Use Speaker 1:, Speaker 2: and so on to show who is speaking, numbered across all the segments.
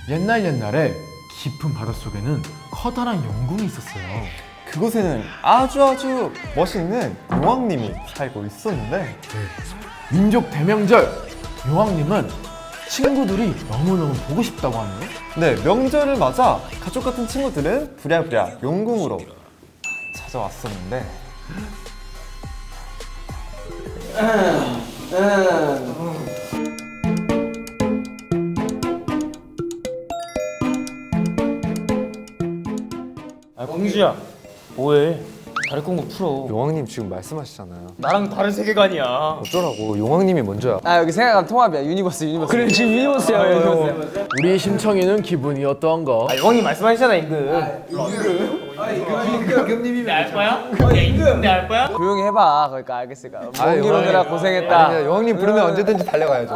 Speaker 1: 옛날에 깊은 바닷속에는 커다란 용궁이 있었어요.
Speaker 2: 그곳에는 아주 멋있는 용왕님이 살고 있었는데
Speaker 1: 민족 대명절 용왕님은 친구들이 너무너무 보고 싶다고 하네요.
Speaker 2: 네, 명절을 맞아 가족 같은 친구들은 부랴부랴 용궁으로 찾아왔었는데
Speaker 3: 광주야, 뭐해? 다리 꼰거 풀어.
Speaker 2: 용왕님 지금 말씀하시잖아요.
Speaker 3: 나랑 다른 세계관이야.
Speaker 2: 어쩌라고, 용왕님이 먼저야.
Speaker 4: 아 여기 생각하면 통합이야. 유니버스.
Speaker 3: 그래, 지금 유니버스야.
Speaker 1: 우리 심청이는 기분이 어떠한가?
Speaker 3: 형님 말씀하시잖아, 임금. 임금님이 알 거야? 임금 내알 거야?
Speaker 4: 조용히 해봐. 그러니까 알겠으니까.
Speaker 2: 아유,
Speaker 4: 먼길 오느라 고생했다.
Speaker 2: 아니, 용왕님 부르면 언제든지 달려가야죠.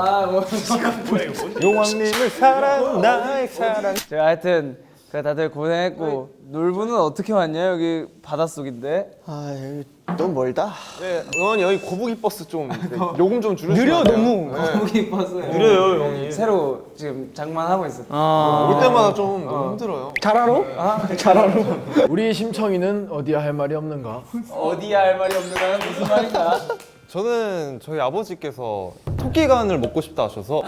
Speaker 2: 용왕님을 사랑, 나의 사랑.
Speaker 4: 제가 하여튼 그래 다들 고생했고 놀부는 어떻게 왔냐? 여기 바닷속인데.
Speaker 5: 아 여기 너무 멀다.
Speaker 2: 네, 용왕님 여기 거북이 버스 좀 요금 좀 줄여주세요.
Speaker 3: 느려, 너무.
Speaker 4: 거기 버스.
Speaker 3: 느려요, 형님.
Speaker 4: 새로 지금 장만하고 있어.
Speaker 2: 올 때마다 좀 너무 힘들어요.
Speaker 1: 우리 심청이는 어디야 할 말이 없는가?
Speaker 4: 어디야 할 말이 없는 거야? 무슨 말인가?
Speaker 2: 저는 저희 아버지께서 토끼간을 먹고 싶다 하셔서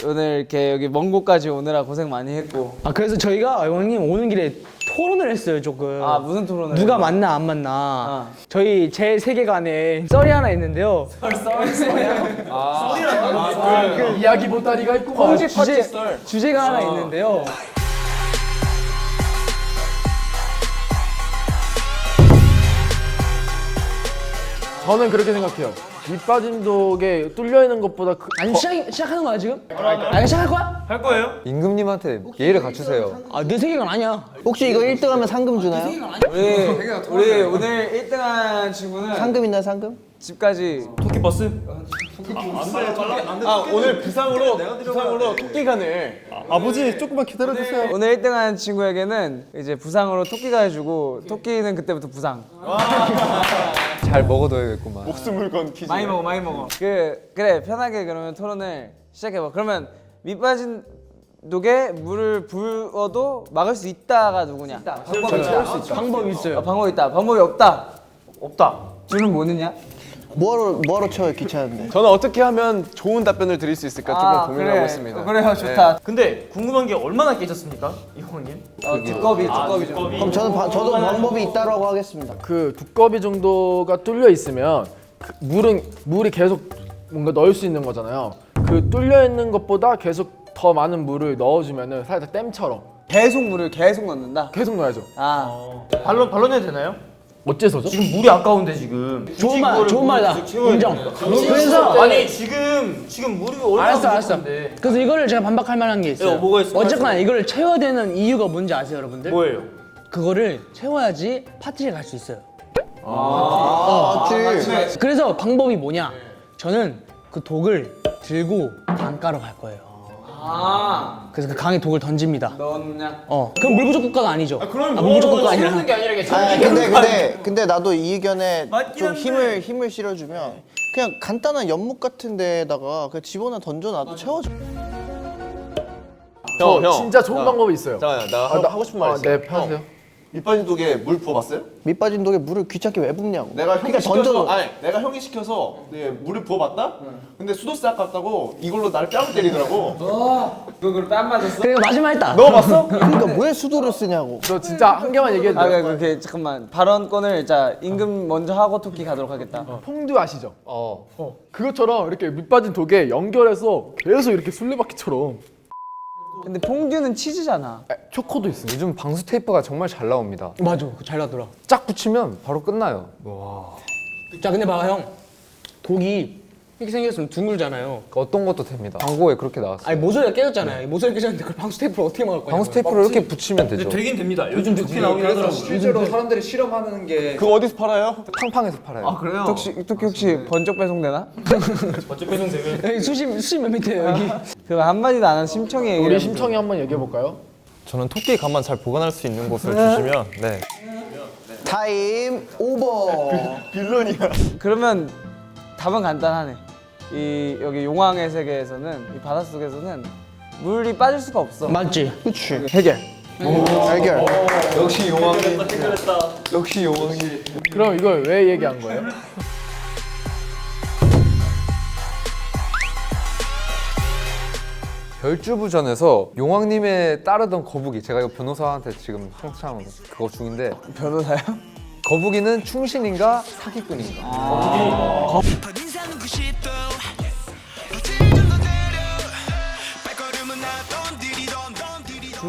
Speaker 4: 오늘 이렇게 여기 먼 곳까지 오느라 고생 많이 했고.
Speaker 6: 아 그래서 저희가 형님 오는 길에 토론을 했어요 조금.
Speaker 4: 아 무슨 토론을?
Speaker 6: 누가 맞나 안 맞나. 저희 제 세계관에 썰이 하나 있는데요.
Speaker 1: 이야기 보따리가 있고
Speaker 6: 주제가 하나 있는데요.
Speaker 1: 저는 그렇게 생각해요. 밑빠진 독에 뚫려 있는 것보다
Speaker 6: 아니 시작하는 거야 지금? 아 시작할 거야?
Speaker 3: 할 거예요?
Speaker 2: 임금님한테 예의를 갖추세요.
Speaker 6: 아 내 세계관 아니야.
Speaker 5: 혹시 이거 1등하면 상금 주나요?
Speaker 4: 우리 오늘 1등한 친구는
Speaker 5: 상금 있나요 상금?
Speaker 4: 집까지.
Speaker 3: 토끼 버스?
Speaker 1: 오늘 부상으로 토끼간을
Speaker 2: 아버지 조금만 기다려주세요.
Speaker 4: 오늘 1등한 친구에게는 이제 부상으로 토끼가 해주고 토끼는 그때부터 부상.
Speaker 2: 잘 먹어둬야겠구만.
Speaker 4: 많이 먹어 많이 먹어. 그래 편하게 그러면 토론을 시작해봐. 그러면 밑빠진 독에 물을 부어도 막을 수 있다가 누구냐?
Speaker 6: 방법이 있어요.
Speaker 4: 방법이 있다. 방법이 없다.
Speaker 3: 없다.
Speaker 4: 줄은 뭐 넣냐?
Speaker 5: 뭐하러 쳐요 귀찮은데.
Speaker 7: 저는 어떻게 하면 좋은 답변을 드릴 수 있을까 조금 고민하고
Speaker 4: 그래.
Speaker 7: 있습니다.
Speaker 4: 그래요 좋다.
Speaker 3: 근데 궁금한 게 얼마나 깨졌습니까, 이 형님?
Speaker 4: 두꺼비 두꺼비 좀.
Speaker 5: 그럼 저도 방법이 있다라고 하겠습니다.
Speaker 1: 그 두꺼비 정도가 뚫려 있으면 그 물이 계속 뭔가 넣을 수 있는 거잖아요. 그 뚫려 있는 것보다 계속 더 많은 물을 넣어주면은 살짝 댐처럼
Speaker 4: 계속 물을 계속 넣는다.
Speaker 1: 계속 넣어야죠.
Speaker 4: 아
Speaker 3: 반론해도 되나요?
Speaker 1: 어째서죠?
Speaker 3: 지금 물이 아까운데 지금.
Speaker 6: 좋은 말이다. 인정. 그래서
Speaker 3: 아니 지금 물이 얼마나
Speaker 6: 알았어.
Speaker 3: 부족한데.
Speaker 6: 그래서 이거를 제가 반박할 만한 게 있어요.
Speaker 3: 뭐가 있을까요?
Speaker 6: 어쨌거나 이거를 채워야 되는 이유가 뭔지 아세요, 여러분들?
Speaker 3: 뭐예요?
Speaker 6: 그거를 채워야지 파티를 갈 수 있어요.
Speaker 5: 맞지.
Speaker 6: 그래서 방법이 뭐냐? 저는 그 독을 들고 강가로 갈 거예요. 그래서 그 강에 독을 던집니다.
Speaker 4: 넣었냐?
Speaker 6: 그럼 물 부족 국가가 아니죠? 물 부족 국가가 아니라.
Speaker 5: 근데 나도 이 의견에 좀 힘을 실어주면 그냥 간단한 연못 같은 데다가 그냥 집어넣어 던져놔도 채워져.
Speaker 7: 형.
Speaker 1: 진짜 좋은 방법이 있어요.
Speaker 7: 잠깐만, 나 하고 싶은 말 있어.
Speaker 1: 네, 하세요.
Speaker 7: 밑빠진 독에 물 부어봤어요?
Speaker 5: 밑빠진 독에 물을 귀찮게 왜 붓냐고.
Speaker 7: 내가 형이
Speaker 5: 그러니까
Speaker 7: 시켜서 내가 형이 시켜서 물을 부어봤다? 근데 수도세 아깝다고 이걸로 나를 뺨을 때리더라고.
Speaker 4: 그걸 뺨 맞았어?
Speaker 6: 그리고 마지막 했다.
Speaker 7: 넣어봤어?
Speaker 5: 그러니까 왜 수도를 쓰냐고.
Speaker 1: 저 진짜 한 개만 얘기해도 돼요?
Speaker 4: 그렇게 잠깐만 발언권을 자 임금 먼저 하고 토끼 가도록 하겠다.
Speaker 1: 퐁듀 아시죠? 그것처럼 이렇게 밑빠진 독에 연결해서 계속 이렇게 술래바퀴처럼.
Speaker 4: 근데 퐁듀는 치즈잖아.
Speaker 1: 초코도 있어요.
Speaker 2: 요즘 방수 테이프가 정말 잘 나옵니다.
Speaker 6: 맞아, 그거 잘 나더라.
Speaker 2: 쫙 붙이면 바로 끝나요.
Speaker 6: 자, 근데 봐봐 형, 독이 이렇게 생겼으면 둥글잖아요.
Speaker 2: 어떤 것도 됩니다. 광고에 그렇게 나왔어요.
Speaker 6: 아니 모서리가 깨졌잖아요. 모서리 깨졌는데 그걸 방수 테이프로 어떻게 막을 거냐?
Speaker 2: 방수 테이프를 이렇게 붙이면 되죠.
Speaker 3: 되긴 됩니다. 요즘 좋게 나오긴 하더라고요.
Speaker 2: 실제로 사람들이 실험하는 게
Speaker 7: 그거 어디서 팔아요?
Speaker 2: 팡팡에서 팔아요.
Speaker 4: 그래요? 토끼 혹시 번쩍 배송되나?
Speaker 3: 어째 배송되면
Speaker 6: 여기 수심 몇 미터예요 여기?
Speaker 4: 그럼 한마디도 안 한 심청이 얘기.
Speaker 1: 우리 심청이 한번 얘기해 볼까요?
Speaker 2: 저는 토끼 간만 잘 보관할 수 있는 곳을 주시면 네.
Speaker 5: 타임 오버.
Speaker 4: 그러면 답은 간단하네. 이 여기 용왕의 세계에서는 이 바닷속에서는 물이 빠질 수가 없어.
Speaker 6: 맞지?
Speaker 5: 그치.
Speaker 4: 해결.
Speaker 5: 해결.
Speaker 2: 역시 용왕이. 역시 용왕이.
Speaker 1: 그럼 이걸 왜 얘기한 거예요?
Speaker 8: 별주부전에서 용왕님의 따르던 거북이, 제가 이거 변호사한테 지금 한창 그거 중인데,
Speaker 4: 변호사요?
Speaker 8: 거북이는 충신인가 사기꾼인가?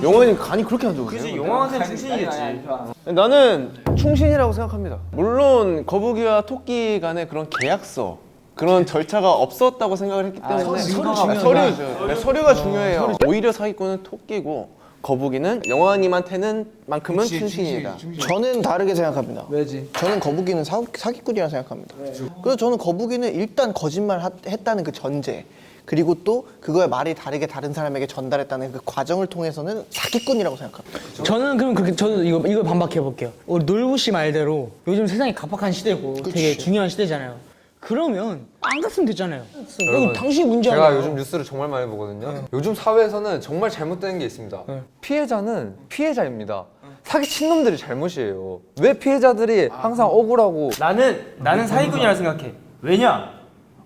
Speaker 7: 용원이 간이 그렇게 안 좋으세요?
Speaker 3: 그치 용왕한테는 중신이겠지.
Speaker 7: 나는 충신이라고 생각합니다. 물론 거북이와 토끼 간의 그런 계약서 그런 절차가 없었다고 생각을 했기 때문에 서류죠. 네, 서류가 중요해요. 오히려 사기꾼은 토끼고 거북이는 영화님한테는 만큼은 충신이다.
Speaker 5: 저는 다르게 생각합니다.
Speaker 4: 왜지?
Speaker 5: 저는 거북이는 사기꾼이라 생각합니다. 그래서 저는 거북이는 일단 거짓말 했다는 그 전제, 그리고 또 그거의 말이 다르게 다른 사람에게 전달했다는 그 과정을 통해서는 사기꾼이라고 생각합니다.
Speaker 6: 저는 그럼 그렇게 저는 이거 반박해 볼게요. 우리 놀부 씨 말대로 요즘 세상이 갑박한 시대고 되게 중요한 시대잖아요. 그러면 안 갔으면 됐잖아요. 이거 당신이 문제 아니야.
Speaker 8: 제가 요즘 뉴스를 정말 많이 보거든요. 요즘 사회에서는 정말 잘못되는 게 있습니다. 피해자는 피해자입니다. 사기친 놈들이 잘못이에요. 왜 피해자들이 항상 억울하고.
Speaker 3: 나는 사기꾼이라 생각해. 왜냐?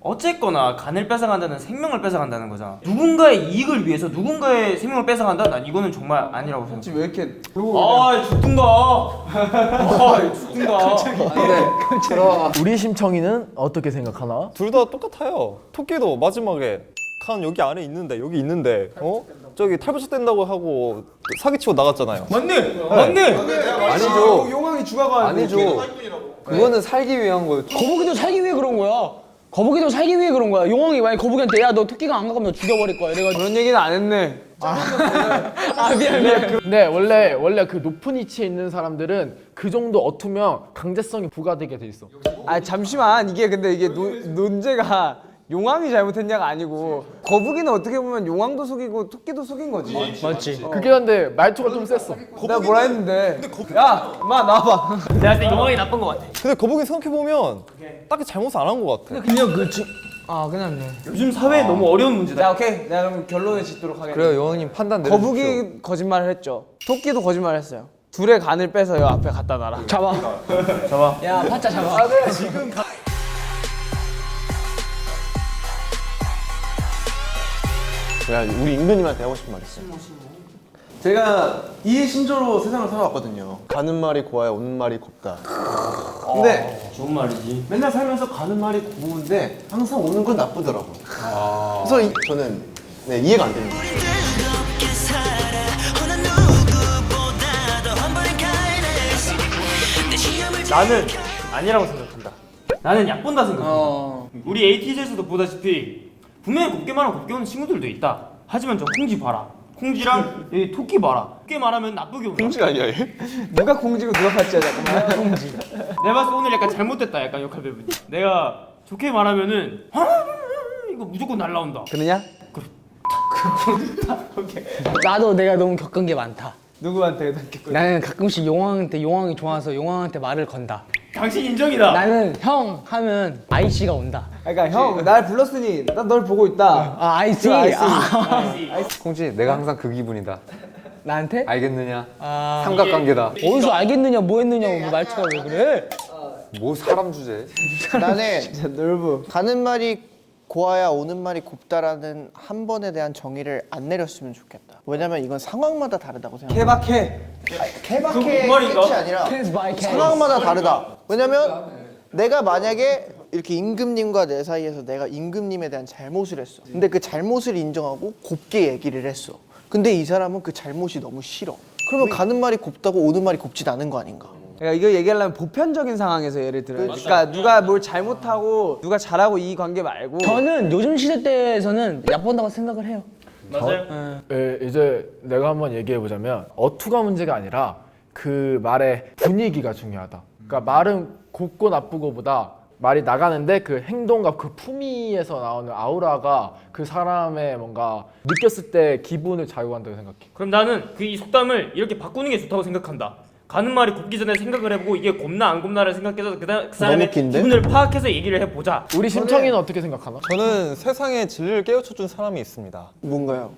Speaker 3: 어쨌거나 간을 뺏어간다는 생명을 뺏어간다는 거잖아. 누군가의 이익을 위해서 누군가의 생명을 뺏어간다? 난 이거는 정말 아니라고 생각해.
Speaker 4: 왜 이렇게
Speaker 3: 아 죽든가. 아 죽든가.
Speaker 1: 우리 심청이는 어떻게 생각하나?
Speaker 2: 둘 다 똑같아요. 토끼도 마지막에 칸 여기 안에 있는데 여기 있는데 저기 탈부착된다고 하고 사기치고 나갔잖아요.
Speaker 3: 맞네.
Speaker 8: 아니죠.
Speaker 4: 용왕이 죽어가.
Speaker 8: 아니죠. 그거는 살기 위한 거예요.
Speaker 6: 거북이도 살기 위해 그런 거야. 거북이도 살기 위해 그런 거야. 용왕이 만약 거북이한테 야 너 토끼가 안 가면 너 죽여버릴 거야. 이래가지고
Speaker 4: 그런 얘기는 안 했네.
Speaker 6: 미안.
Speaker 1: 근데 원래 그 높은 위치에 있는 사람들은 그 정도 어투면 강제성이 부과되게 돼 있어.
Speaker 4: 아 잠시만 이게 근데 이게 논제가 용왕이 잘못했냐가 아니고 거북이는 어떻게 보면 용왕도 속이고 토끼도 속인 거지.
Speaker 6: 맞지.
Speaker 1: 그게 한데 말투가 좀 셌어.
Speaker 4: 내가 뭐라 했는데? 야, 마 나와봐.
Speaker 3: 내가 그때 용왕이 나쁜 거 같아.
Speaker 2: 근데 거북이 생각해보면 딱히 잘못을 안 한 것 같아.
Speaker 6: 그냥 그냥 네.
Speaker 3: 요즘 사회에 너무 어려운 문제다.
Speaker 4: 자 오케이, 내가 그럼 결론을 짓도록 하겠습니다.
Speaker 8: 그래요, 용왕님 판단 내려주십시오.
Speaker 4: 거북이 거짓말을 했죠. 토끼도 거짓말을 했어요. 둘의 간을 빼서 요 앞에 갖다 놔라.
Speaker 6: 잡아. 야 파짜 잡아.
Speaker 7: 야, 우리 임금님한테 하고 싶은 말 있어요. 제가 이 신조로 세상을 살아왔거든요. 가는 말이 고와야 오는 말이 곱다. 근데
Speaker 3: 좋은 말이지.
Speaker 7: 맨날 살면서 가는 말이 고운데 항상 오는 건 나쁘더라고요. 그래서 저는 이해가 안 됩니다.
Speaker 3: 나는 아니라고 생각한다. 나는 얕본다 생각한다. 우리 ATJ에서도 보다시피 분명히 곱게 말하면 곱게 오는 친구들도 있다. 하지만 저 콩지 봐라. 콩지랑 이 토끼 봐라. 곱게 말하면 나쁘게 온다.
Speaker 7: 콩지가 아니야 얘?
Speaker 4: 누가 공지고 누가 파찌야 잠깐만.
Speaker 3: 내가 봤을 때 오늘 약간 잘못됐다. 약간 역할 배분이. 내가 좋게 말하면은 이거 무조건 날라온다.
Speaker 4: 그러냐?
Speaker 6: 나도 내가 너무 겪은 게 많다.
Speaker 4: 누구한테?
Speaker 6: 나는 가끔씩 용왕이 좋아서 용왕한테 말을 건다.
Speaker 3: 당신 인정이다.
Speaker 6: 나는 형 하면 아이씨가 온다.
Speaker 4: 그러니까 형, 날 불렀으니 난 널 보고 있다.
Speaker 6: 아 아이씨.
Speaker 8: 콩지, 내가 항상 그 기분이다.
Speaker 6: 나한테?
Speaker 8: 알겠느냐?
Speaker 6: 아
Speaker 8: 삼각관계다.
Speaker 6: 어디서 알겠느냐 뭐 했느냐 말투가 왜 그래?
Speaker 8: 뭐 사람 주제?
Speaker 5: 나는
Speaker 4: 진짜 놀부.
Speaker 5: 가는 말이 고와야 오는 말이 곱다라는 한 번에 대한 정의를 안 내렸으면 좋겠다. 왜냐면 이건 상황마다 다르다고 생각해.
Speaker 4: 케바케.
Speaker 5: 케바케
Speaker 3: 말인가?
Speaker 5: 끝이 아니라
Speaker 6: 케이스 바이 케이스.
Speaker 5: 상황마다 다르다. 왜냐면 내가 만약에 이렇게 임금님과 내 사이에서 내가 임금님에 대한 잘못을 했어. 근데 그 잘못을 인정하고 곱게 얘기를 했어. 근데 이 사람은 그 잘못이 너무 싫어. 그러면 가는 말이 곱다고 오는 말이 곱진 않은 거 아닌가?
Speaker 4: 그러니까 이거 얘기하려면 보편적인 상황에서 예를 들어요. 그러니까 누가 뭘 잘못하고 누가 잘하고 이 관계 말고.
Speaker 6: 저는 요즘 시대 때에서는 얕본다고 생각을 해요.
Speaker 3: 맞아요.
Speaker 1: 이제 내가 한번 얘기해 보자면 어투가 문제가 아니라 그 말의 분위기가 중요하다. 그러니까 말은 곱고 나쁘고보다 말이 나가는데 그 행동과 그 품위에서 나오는 아우라가 그 사람의 뭔가 느꼈을 때 기분을 좌우한다고 생각해.
Speaker 3: 그럼 나는 그 이 속담을 이렇게 바꾸는 게 좋다고 생각한다. 가는 말이 곱기 전에 생각을 해보고 이게 곱나 안 곱나를 생각해서 그 사람의
Speaker 5: 긴데?
Speaker 3: 기분을 파악해서 얘기를 해보자.
Speaker 1: 우리 심청이는 어떻게 생각하나?
Speaker 2: 저는 세상의 진리를 깨우쳐준 사람이 있습니다.
Speaker 5: 뭔가요?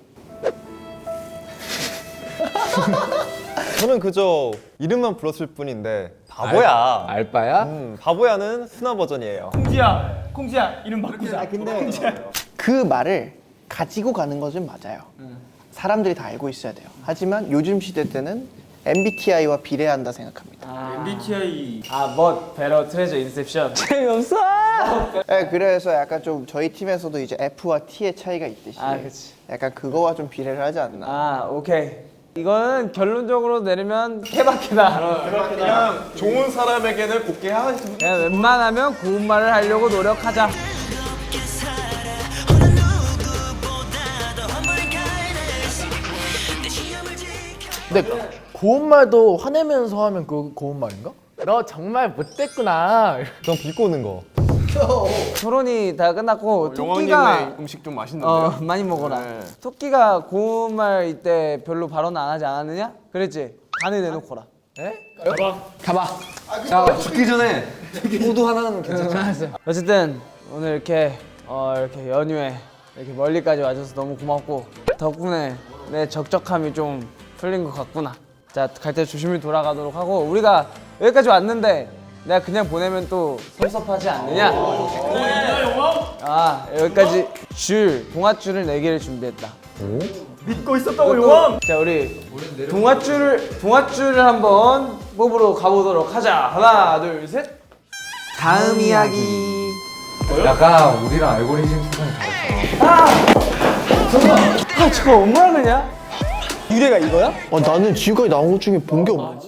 Speaker 2: 저는 그저 이름만 불렀을 뿐인데 바보야.
Speaker 8: 알바야?
Speaker 2: 바보야는 순화 버전이에요.
Speaker 3: 콩지야 이름 바꾸자.
Speaker 5: 근데 그 말을 가지고 가는 것은 맞아요. 사람들이 다 알고 있어야 돼요. 하지만 요즘 시대 때는 MBTI와 비례한다 생각합니다.
Speaker 3: MBTI
Speaker 4: 뭐 베러 트레저 인셉션. 재미없어.
Speaker 5: 네, 그래서 약간 좀 저희 팀에서도 이제 F와 T의 차이가 있듯이
Speaker 4: 그치.
Speaker 5: 약간 그거와 좀 비례를 하지 않나.
Speaker 4: 오케이. 이거는 결론적으로 내리면 케바케다.
Speaker 7: 그냥 좋은 사람에게는 곱게 하겠습니다.
Speaker 4: 그냥 웬만하면 고운 말을 하려고 노력하자.
Speaker 1: 근데 고운 말도 화내면서 하면 그 고운 말인가? 너 정말 못됐구나.
Speaker 2: 그냥 비꼬는 거.
Speaker 4: 토론이 다 끝났고
Speaker 7: 용왕님의
Speaker 4: 토끼가
Speaker 7: 음식 좀 맛있는데요?
Speaker 4: 많이 먹어라.
Speaker 7: 네.
Speaker 4: 토끼가 고운 말 이때 별로 발언 안 하지 않았느냐? 그랬지? 간을 내놓거라.
Speaker 6: 가봐.
Speaker 8: 죽기 전에 호두 하나는 괜찮죠?
Speaker 6: 알았어.
Speaker 4: 어쨌든 오늘 이렇게 이렇게 연휴에 이렇게 멀리까지 와줘서 너무 고맙고 덕분에 내 적적함이 좀 풀린 것 같구나. 자, 갈 때 조심히 돌아가도록 하고 우리가 여기까지 왔는데 내가 그냥 보내면 또 섭섭하지 않느냐? 여기까지 동아줄을 4개를 준비했다.
Speaker 3: 믿고 있었다고 용왕.
Speaker 4: 자, 우리 동아줄을 한번 뽑으러 가보도록 하자. 하나, 둘, 셋. 다음 이야기.
Speaker 8: 약간 우리랑 알고리즘 세상이 다르죠.
Speaker 4: 저거 엄마랑 그냥?
Speaker 5: 유래가 이거야? 나는 지금까지 나온 것 중에 본 게 없는데.